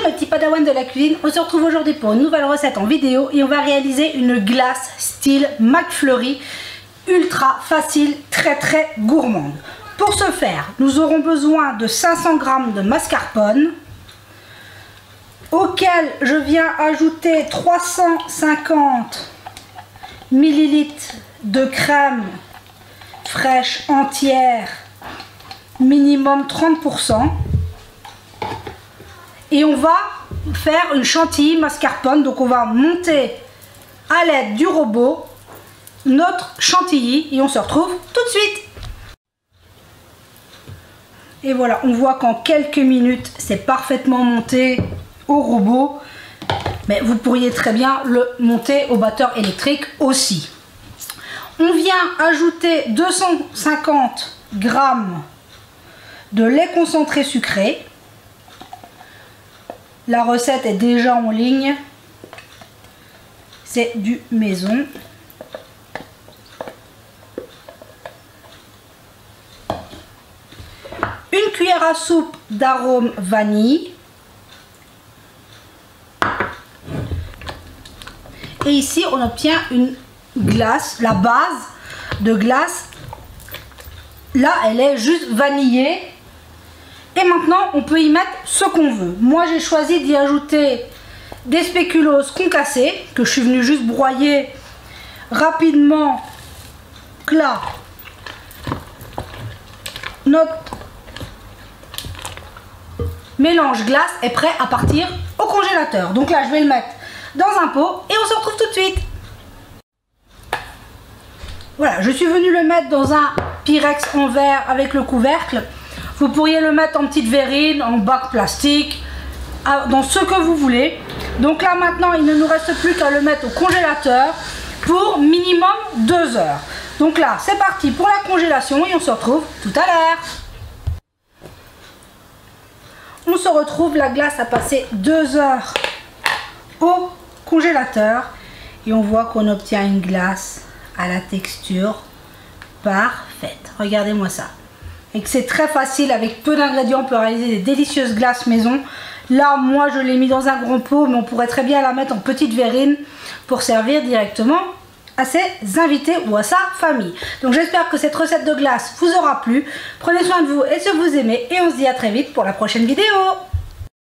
Bonjour mes petits padawans de la cuisine, on se retrouve aujourd'hui pour une nouvelle recette en vidéo et on va réaliser une glace style McFlurry, ultra facile, très gourmande. Pour ce faire, nous aurons besoin de 500 g de mascarpone, auquel je viens ajouter 350 ml de crème fraîche entière, minimum 30%. Et on va faire une chantilly mascarpone. Donc on va monter à l'aide du robot notre chantilly et on se retrouve tout de suite. Et voilà, on voit qu'en quelques minutes c'est parfaitement monté au robot, mais vous pourriez très bien le monter au batteur électrique aussi. On vient ajouter 250 g de lait concentré sucré. La recette est déjà en ligne, c'est du maison. Une cuillère à soupe d'arôme vanille. Et ici on obtient une glace, la base de glace. Là elle est juste vanillée. Et maintenant, on peut y mettre ce qu'on veut. Moi, j'ai choisi d'y ajouter des spéculoos concassés, que je suis venue juste broyer rapidement. Là, notre mélange glace est prêt à partir au congélateur. Donc là, je vais le mettre dans un pot et on se retrouve tout de suite. Voilà, je suis venue le mettre dans un Pyrex en verre avec le couvercle. Vous pourriez le mettre en petite verrine, en bac plastique, dans ce que vous voulez. Donc là maintenant, il ne nous reste plus qu'à le mettre au congélateur pour minimum 2 heures. Donc là, c'est parti pour la congélation et on se retrouve tout à l'heure. On se retrouve, la glace a passé 2 heures au congélateur et on voit qu'on obtient une glace à la texture parfaite. Regardez-moi ça. Et que c'est très facile, avec peu d'ingrédients, on peut réaliser des délicieuses glaces maison. Là, moi, je l'ai mis dans un grand pot, mais on pourrait très bien la mettre en petite verrine pour servir directement à ses invités ou à sa famille. Donc, j'espère que cette recette de glace vous aura plu. Prenez soin de vous et si vous aimez, et on se dit à très vite pour la prochaine vidéo.